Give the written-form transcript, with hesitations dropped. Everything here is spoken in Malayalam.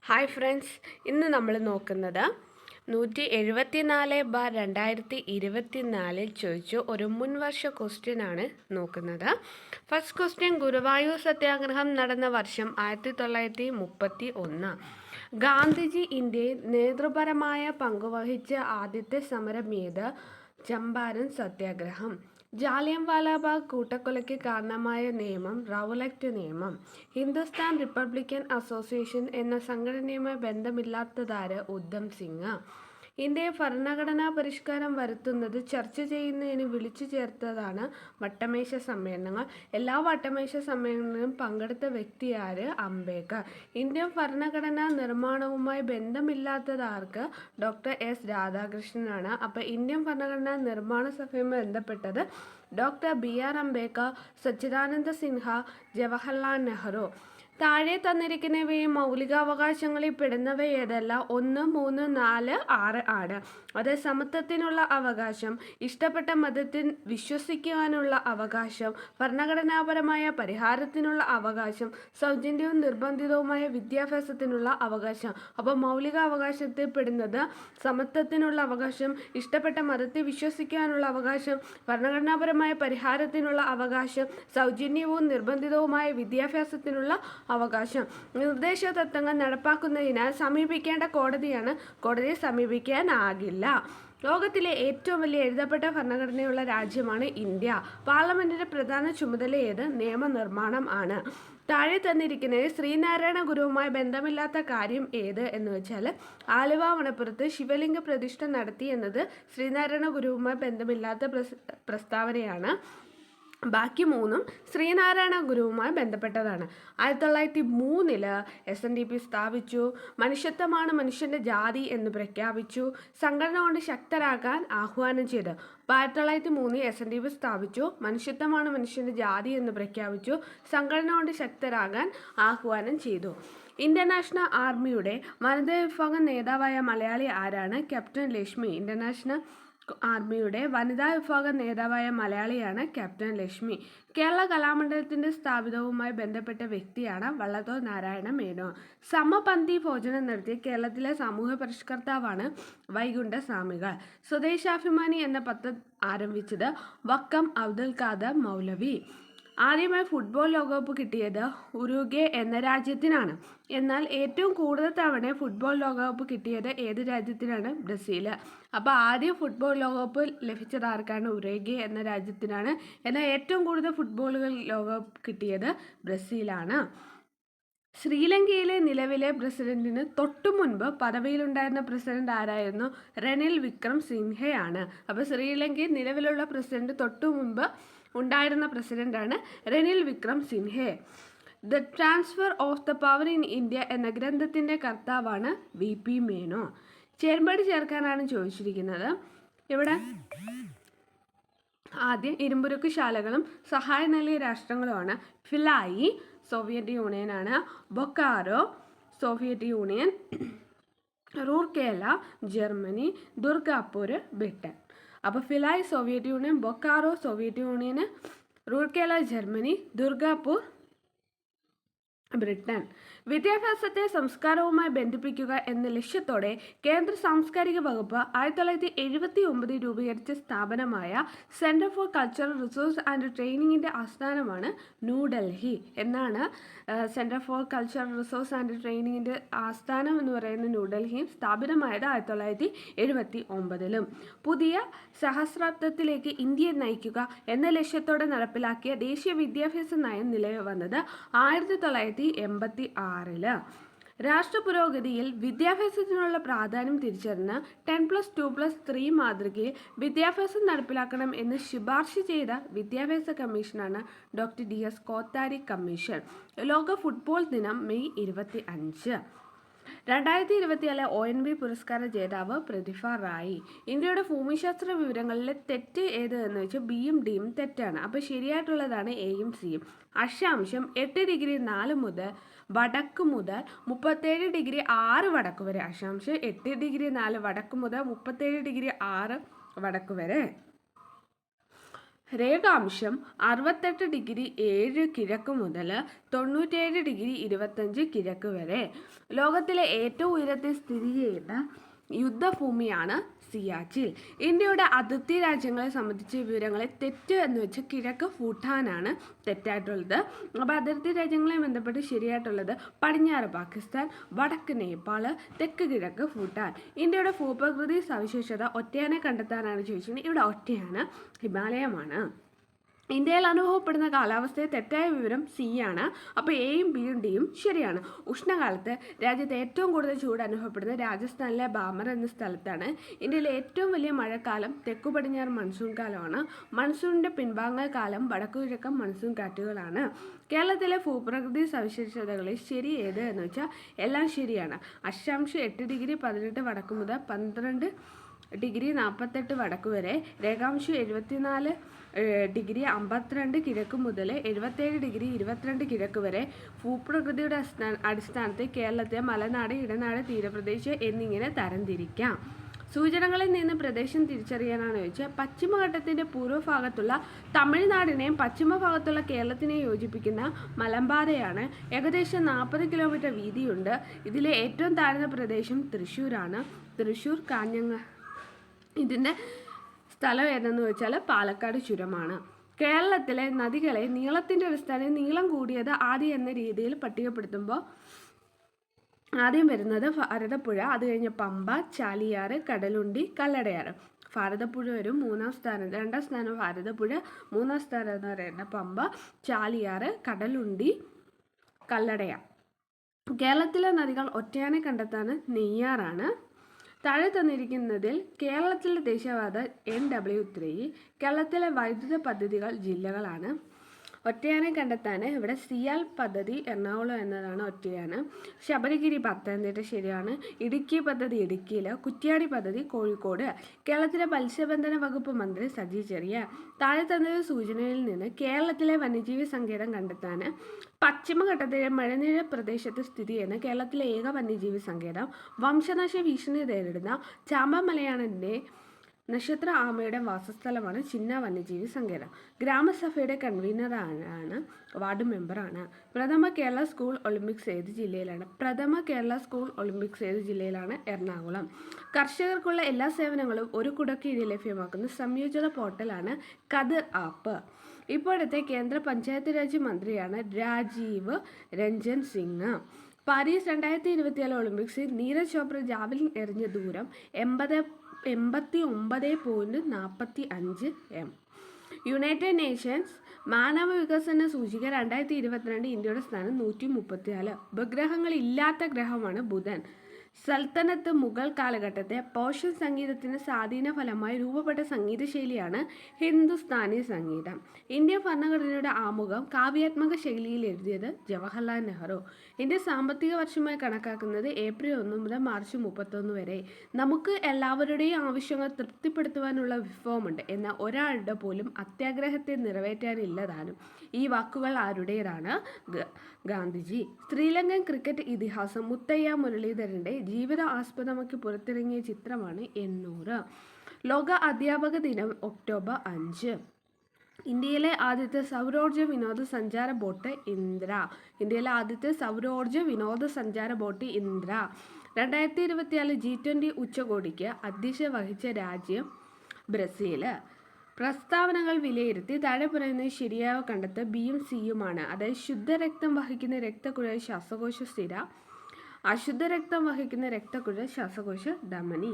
ഹായ് ഫ്രണ്ട്സ്, ഇന്ന് നമ്മൾ നോക്കുന്നത് 174/2024 ചോദിച്ച ഒരു മുൻവർഷ ക്വസ്റ്റ്യൻ ആണ് നോക്കുന്നത്. ഫസ്റ്റ് ക്വസ്റ്റ്യൻ, ഗുരുവായൂർ സത്യാഗ്രഹം നടന്ന വർഷം 1931. ഗാന്ധിജി ഇന്ത്യയിൽ നേതൃപരമായ പങ്കുവഹിച്ച ആദ്യത്തെ സമരം ഏത്? ചമ്പാരൻ സത്യാഗ്രഹം. ജാലിയൻവാലാബാഗ് കൂട്ടക്കൊലയ്ക്ക് കാരണമായ നിയമം റൗലറ്റ് നിയമം. ഹിന്ദുസ്ഥാൻ റിപ്പബ്ലിക്കൻ അസോസിയേഷൻ എന്ന സംഘടനയുമായി ബന്ധമില്ലാത്തതാര്? ഉദ്ധം സിംഗ്. ഇന്ത്യയിൽ ഭരണഘടനാ പരിഷ്കാരം വരുത്തുന്നത് ചർച്ച ചെയ്യുന്നതിന് വിളിച്ചു ചേർത്തതാണ് വട്ടമേശ സമ്മേളനങ്ങൾ. എല്ലാ വട്ടമേശ സമ്മേളനങ്ങളിലും പങ്കെടുത്ത വ്യക്തി ആര്? അംബേദ്കർ. ഇന്ത്യൻ ഭരണഘടനാ നിർമ്മാണവുമായി ബന്ധമില്ലാത്തതാർക്ക്? Doctor S രാധാകൃഷ്ണനാണ്. അപ്പോൾ ഇന്ത്യൻ ഭരണഘടനാ നിർമ്മാണ സഭയുമായി ബന്ധപ്പെട്ടത് ഡോക്ടർ BR അംബേദ്കർ, സച്ചിദാനന്ദ സിൻഹ, ജവഹർലാൽ നെഹ്റു. താഴെ തന്നിരിക്കുന്നവയും മൗലികാവകാശങ്ങളിൽ പെടുന്നവ ഏതല്ല? 1, 3, 4, 6 ആണ്. അത് സമത്വത്തിനുള്ള അവകാശം, ഇഷ്ടപ്പെട്ട മതത്തിൽ വിശ്വസിക്കുവാനുള്ള അവകാശം, ഭരണഘടനാപരമായ പരിഹാരത്തിനുള്ള അവകാശം, സൗജന്യവും നിർബന്ധിതവുമായ വിദ്യാഭ്യാസത്തിനുള്ള അവകാശം. അപ്പോൾ മൗലിക അവകാശത്തിൽ പെടുന്നത് സമത്വത്തിനുള്ള അവകാശം, ഇഷ്ടപ്പെട്ട മതത്തിൽ വിശ്വസിക്കാനുള്ള അവകാശം, ഭരണഘടനാപരമായ പരിഹാരത്തിനുള്ള അവകാശം, സൗജന്യവും നിർബന്ധിതവുമായ വിദ്യാഭ്യാസത്തിനുള്ള അവകാശം. നിർദ്ദേശ തത്വങ്ങൾ നടപ്പാക്കുന്നതിനാൽ സമീപിക്കേണ്ട കോടതിയാണ്. കോടതിയെ സമീപിക്കാനാകില്ല. ലോകത്തിലെ ഏറ്റവും വലിയ എഴുതപ്പെട്ട ഭരണഘടനയുള്ള രാജ്യമാണ് ഇന്ത്യ. പാർലമെന്റിന്റെ പ്രധാന ചുമതല ഏത്? നിയമനിർമ്മാണം ആണ്. താഴെ തന്നിരിക്കുന്നത് ശ്രീനാരായണ ഗുരുവുമായി ബന്ധമില്ലാത്ത കാര്യം ഏത് എന്ന് വെച്ചാൽ ആലുവ മണപ്പുറത്ത് ശിവലിംഗ പ്രതിഷ്ഠ നടത്തി എന്നത് ശ്രീനാരായണ ഗുരുവുമായി ബന്ധമില്ലാത്ത പ്രസ്താവനയാണ്. ബാക്കി മൂന്നും ശ്രീനാരായണ ഗുരുവുമായി ബന്ധപ്പെട്ടതാണ്. 1903 SNDP സ്ഥാപിച്ചു. മനുഷ്യത്വമാണ് മനുഷ്യൻ്റെ ജാതി എന്ന് പ്രഖ്യാപിച്ചു. സംഘടന കൊണ്ട് ശക്തരാകാൻ ആഹ്വാനം ചെയ്തു. 1903 SNDP സ്ഥാപിച്ചു. മനുഷ്യത്വമാണ് മനുഷ്യൻ്റെ ജാതി എന്ന് പ്രഖ്യാപിച്ചു. സംഘടന കൊണ്ട് ശക്തരാകാൻ ആഹ്വാനം ചെയ്തു. ഇന്ത്യൻ നാഷണൽ ആർമിയുടെ വനിതാ വിഭാഗം നേതാവായ മലയാളി ആരാണ്? ക്യാപ്റ്റൻ ലക്ഷ്മി. ഇന്ത്യൻ നാഷണൽ ആർമിയുടെ വനിതാ വിഭാഗം നേതാവായ മലയാളിയാണ് ക്യാപ്റ്റൻ ലക്ഷ്മി. കേരള കലാമണ്ഡലത്തിൻ്റെ സ്ഥാപിതവുമായി ബന്ധപ്പെട്ട വ്യക്തിയാണ് വള്ളത്തോൾ നാരായണ മേനോൻ. സമപന്തി ഭോജനം നടത്തിയ കേരളത്തിലെ സാമൂഹ്യ പരിഷ്കർത്താവാണ് വൈകുണ്ഠ സ്വാമികൾ. സ്വദേശാഭിമാനി എന്ന പത്രം ആരംഭിച്ചത് വക്കം അബ്ദുൽ ഖാദർ മൗലവി. ആദ്യമായി ഫുട്ബോൾ ലോകകപ്പ് കിട്ടിയത് ഉറുഗ്വേ എന്ന രാജ്യത്തിനാണ്. എന്നാൽ ഏറ്റവും കൂടുതൽ തവണ ഫുട്ബോൾ ലോകകപ്പ് കിട്ടിയത് ഏത് രാജ്യത്തിനാണ്? ബ്രസീൽ. അപ്പോൾ ആദ്യം ഫുട്ബോൾ ലോകകപ്പ് ലഭിച്ചത് ആർക്കാണ്? ഉറുഗ്വേ എന്ന രാജ്യത്തിനാണ്. എന്നാൽ ഏറ്റവും കൂടുതൽ ഫുട്ബോളുകൾ ലോകകപ്പ് കിട്ടിയത് ബ്രസീലാണ്. ശ്രീലങ്കയിലെ നിലവിലെ പ്രസിഡന്റിന് തൊട്ടു മുൻപ് പദവിയിലുണ്ടായിരുന്ന പ്രസിഡന്റ് ആരായിരുന്നു? റനിൽ വിക്രം സിൻഹയാണ്. അപ്പോൾ ശ്രീലങ്കയിൽ നിലവിലുള്ള പ്രസിഡന്റ് തൊട്ടു മുൻപ് ഉണ്ടായിരുന്ന പ്രസിഡന്റാണ് Ranil Vikram Singhe. The transfer of the power in India എന്ന ഗ്രന്ഥത്തിൻ്റെ കർത്താവാണ് VP മേനോ. ചേർമ്പടി ചേർക്കാനാണ് ചോദിച്ചിരിക്കുന്നത്. ഇവിടെ ആദ്യം ഇരുമ്പുരുക്ക് ശാലകളും സഹായം നൽകിയ രാഷ്ട്രങ്ങളുമാണ്. ഫിലായി സോവിയറ്റ് യൂണിയനാണ്. Bokaro Soviet Union. Rourkela Germany. Durgapur Britain. അപ്പോൾ Bhilai Soviet Union, Bokaro Soviet Union, Rourkela Germany, Durgapur Britain. വിദ്യാഭ്യാസത്തെ സംസ്കാരവുമായി ബന്ധിപ്പിക്കുക എന്ന ലക്ഷ്യത്തോടെ കേന്ദ്ര സാംസ്കാരിക വകുപ്പ് 1979 രൂപീകരിച്ച സ്ഥാപനമായ centre for cultural resource and ട്രെയിനിങ്ങിൻ്റെ ആസ്ഥാനമാണ് ന്യൂഡൽഹി. എന്നാണ് centre for cultural resource and ട്രെയിനിങ്ങിൻ്റെ ആസ്ഥാനം എന്ന് പറയുന്ന ന്യൂഡൽഹിയും സ്ഥാപിതമായത് 1979. പുതിയ സഹസ്രാബ്ദത്തിലേക്ക് ഇന്ത്യയെ നയിക്കുക എന്ന ലക്ഷ്യത്തോടെ നടപ്പിലാക്കിയ ദേശീയ വിദ്യാഭ്യാസ നയം നിലവിൽ വന്നത് 1986. രാഷ്ട്ര പുരോഗതിയിൽ വിദ്യാഭ്യാസത്തിനുള്ള പ്രാധാന്യം തിരിച്ചറിഞ്ഞ് 10+2+3 മാതൃകയിൽ വിദ്യാഭ്യാസം നടപ്പിലാക്കണം എന്ന് ശുപാർശ ചെയ്ത വിദ്യാഭ്യാസ കമ്മീഷനാണ് ഡോക്ടർ DS കോത്താരി കമ്മീഷൻ. ലോക ഫുട്ബോൾ ദിനം മെയ് 25. 2024 ONB പുരസ്കാര ജേതാവ് പ്രതിഭ റായി. ഇന്ത്യയുടെ ഭൂമിശാസ്ത്ര വിവരങ്ങളിലെ തെറ്റ് ഏത് എന്ന് വെച്ചാൽ ബിയും ഡിയും തെറ്റാണ്. അപ്പോൾ ശരിയായിട്ടുള്ളതാണ് എയും സിയും. അക്ഷാംശം 8°4 വടക്ക് മുതൽ 37°6 വടക്ക് വരെ. അക്ഷാംശം 8°4 വടക്ക് മുതൽ 37°6 വടക്ക് വരെ. രേഖാംശം 68°7 കിഴക്ക് മുതൽ 97°25 കിഴക്ക് വരെ. ലോകത്തിലെ ഏറ്റവും ഉയരത്തിൽ സ്ഥിതി ചെയ്യുന്ന യുദ്ധഭൂമിയാണ് സിയാച്ചിൻ. ഇന്ത്യയുടെ അതിർത്തി രാജ്യങ്ങളെ സംബന്ധിച്ച വിവരങ്ങളെ തെറ്റ് എന്ന് വെച്ച് കിഴക്ക് ഭൂട്ടാനാണ് തെറ്റായിട്ടുള്ളത്. അപ്പോൾ അതിർത്തി രാജ്യങ്ങളെ ബന്ധപ്പെട്ട് ശരിയായിട്ടുള്ളത് പടിഞ്ഞാറ് പാകിസ്ഥാൻ, വടക്ക് നേപ്പാൾ, തെക്ക് കിഴക്ക് ഭൂട്ടാൻ. ഇന്ത്യയുടെ ഭൂപ്രകൃതി സവിശേഷത ഒറ്റയാനെ കണ്ടെത്താനാണ് ചോദിച്ചിട്ടുണ്ടെങ്കിൽ ഇവിടെ ഒറ്റയാണ്, ഹിമാലയമാണ്. ഇന്ത്യയിൽ അനുഭവപ്പെടുന്ന കാലാവസ്ഥയെ തെറ്റായ വിവരം സി ആണ്. അപ്പോൾ എയും ബിയും ഡിയും ശരിയാണ്. ഉഷ്ണകാലത്ത് രാജ്യത്ത് ഏറ്റവും കൂടുതൽ ചൂട് അനുഭവപ്പെടുന്നത് രാജസ്ഥാനിലെ ബാമർ എന്ന സ്ഥലത്താണ്. ഇന്ത്യയിലെ ഏറ്റവും വലിയ മഴക്കാലം തെക്കു പടിഞ്ഞാറ് മൺസൂൺ കാലമാണ്. മൺസൂണിൻ്റെ പിൻഭാഗ കാലം വടക്കു കിഴക്കൻ മൺസൂൺ കാറ്റുകളാണ്. കേരളത്തിലെ ഭൂപ്രകൃതി സവിശേഷതകളിൽ ശരി ഏത് എന്ന് വെച്ചാൽ എല്ലാം ശരിയാണ്. അക്ഷാംശം 8°18 വടക്ക് മുതൽ 12°48 വടക്ക് വരെ. രേഖാംശം 74°52 കിഴക്ക് മുതൽ 77°22 കിഴക്ക് വരെ. ഭൂപ്രകൃതിയുടെ അടിസ്ഥാനത്തിൽ കേരളത്തെ മലനാട്, ഇടനാട്, തീരപ്രദേശം എന്നിങ്ങനെ തരംതിരിക്കാം. സൂചനകളിൽ നിന്ന് പ്രദേശം തിരിച്ചറിയാനാണ് ചോദിച്ചാൽ പശ്ചിമഘട്ടത്തിൻ്റെ പൂർവ്വഭാഗത്തുള്ള തമിഴ്നാടിനെയും പശ്ചിമഭാഗത്തുള്ള കേരളത്തിനെയും യോജിപ്പിക്കുന്ന മലമ്പാതയാണ്. ഏകദേശം 40 കിലോമീറ്റർ വീതിയുണ്ട്. ഇതിലെ ഏറ്റവും താഴ്ന്ന പ്രദേശം തൃശ്ശൂരാണ്. തൃശ്ശൂർ ഇതിൻ്റെ സ്ഥലം ഏതെന്ന് വെച്ചാൽ പാലക്കാട് ചുരമാണ്. കേരളത്തിലെ നദികളെ നീളത്തിൻ്റെ അടിസ്ഥാനത്തിൽ നീളം കൂടിയത് ആദ്യം എന്ന രീതിയിൽ പട്ടികപ്പെടുത്തുമ്പോൾ ആദ്യം വരുന്നത് ഭാരതപ്പുഴ, അത് കഴിഞ്ഞ് പമ്പ, ചാലിയാറ്, കടലുണ്ടി, കല്ലടയാറ്. ഭാരതപ്പുഴ വരും. രണ്ടാം സ്ഥാനം ഭാരതപ്പുഴ, മൂന്നാം സ്ഥാനം എന്ന് പറയുന്നത് പമ്പ, ചാലിയാറ്, കടലുണ്ടി, കല്ലടയാർ. കേരളത്തിലെ നദികൾ ഒറ്റയാനെ കണ്ടെത്താൻ നെയ്യാറാണ്. താഴെ തന്നിരിക്കുന്നതിൽ കേരളത്തിലെ ദേശീയപാത NW3, കേരളത്തിലെ വൈദ്യുത പദ്ധതികൾ ജില്ലകളാണ്. ഒറ്റയാനെ കണ്ടെത്താൻ ഇവിടെ സിയാൽ പദ്ധതി എറണാകുളം എന്നതാണ് ഒറ്റയാണ്. ശബരിഗിരി പത്തനംതിട്ട ശരിയാണ്. ഇടുക്കി പദ്ധതി ഇടുക്കിയിൽ. കുറ്റ്യാടി പദ്ധതി കോഴിക്കോട്. കേരളത്തിലെ മത്സ്യബന്ധന വകുപ്പ് മന്ത്രി സജി ചെറിയാൻ. താഴെ തന്ന സൂചനയിൽ നിന്ന് കേരളത്തിലെ വന്യജീവി സങ്കേതം കണ്ടെത്താൻ പശ്ചിമഘട്ടത്തിലെ മഴനിഴൽ പ്രദേശത്ത് സ്ഥിതി ചെയ്യുന്ന കേരളത്തിലെ ഏക വന്യജീവി സങ്കേതം. വംശനാശ ഭീഷണി നേരിടുന്ന ചാമ്പമലയാറിൻ്റെ നക്ഷത്ര ആമയുടെ വാസസ്ഥലമാണ് ചിന്ന വന്യജീവി സങ്കേതം. ഗ്രാമസഭയുടെ കൺവീനറാണ്, വാർഡ് മെമ്പറാണ്. പ്രഥമ കേരള സ്കൂൾ ഒളിമ്പിക്സ് ഏത് ജില്ലയിലാണ്? എറണാകുളം. കർഷകർക്കുള്ള എല്ലാ സേവനങ്ങളും ഒരു കുടക്കീഴിൽ ലഭ്യമാക്കുന്ന സംയോജിത പോർട്ടലാണ് കതിർ ആപ്പ്. ഇപ്പോഴത്തെ കേന്ദ്ര പഞ്ചായത്ത് രാജ് മന്ത്രിയാണ് രാജീവ് രഞ്ജൻ സിംഗ്. പാരീസ് 2024 ഒളിമ്പിക്സിൽ നീരജ് ചോപ്ര ജാവലിൻ എറിഞ്ഞ ദൂരം 89.45 m. യുണൈറ്റഡ് നേഷൻസ് മാനവ വികസന സൂചിക 2022 ഇന്ത്യയുടെ സ്ഥാനം 134. ഉപഗ്രഹങ്ങളില്ലാത്ത ഗ്രഹമാണ് ബുധൻ. സൽത്തനത്ത് മുഗൾ കാലഘട്ടത്തെ പേർഷ്യൻ സംഗീതത്തിന് സ്വാധീന ഫലമായി രൂപപ്പെട്ട സംഗീത ശൈലിയാണ് ഹിന്ദുസ്ഥാനി സംഗീതം. ഇന്ത്യൻ ഭരണഘടനയുടെ ആമുഖം കാവ്യാത്മക ശൈലിയിൽ എഴുതിയത് ജവഹർലാൽ നെഹ്റു. ഇന്ത്യ സാമ്പത്തിക വർഷമായി കണക്കാക്കുന്നത് ഏപ്രിൽ 1 മുതൽ മാർച്ച് 31 വരെ. നമുക്ക് എല്ലാവരുടെയും ആവശ്യങ്ങൾ തൃപ്തിപ്പെടുത്തുവാനുള്ള വിഭവമുണ്ട്, എന്നാൽ ഒരാളുടെ പോലും അത്യാഗ്രഹത്തെ നിറവേറ്റാനില്ലതാനും. ഈ വാക്കുകൾ ആരുടേതാണ്? ഗാന്ധിജി. ശ്രീലങ്കൻ ക്രിക്കറ്റ് ഇതിഹാസം മുത്തയ്യ മുരളീധരൻ്റെ ജീവിതം ആസ്പദമാക്കി പുറത്തിറങ്ങിയ ചിത്രമാണ് 800. ലോക അധ്യാപക ദിനം ഒക്ടോബർ 5. ഇന്ത്യയിലെ ആദ്യത്തെ സൗരോർജ്ജ വിനോദസഞ്ചാര ബോട്ട് ഇന്ദ്ര. 2024 G20 ഉച്ചകോടിക്ക് അധ്യക്ഷത വഹിച്ച രാജ്യം ബ്രസീൽ. പ്രസ്താവനകൾ വിലയിരുത്തി താഴെ പറയുന്നത് ശരിയായ കണ്ടെത്ത് ബിയും സിയുമാണ്. അതായത് ശുദ്ധരക്തം വഹിക്കുന്ന രക്തക്കുഴൽ ശ്വാസകോശ സ്ഥിര, അശുദ്ധ രക്തം വഹിക്കുന്ന രക്തക്കുഴൽ ശ്വാസകോശ ധമനി.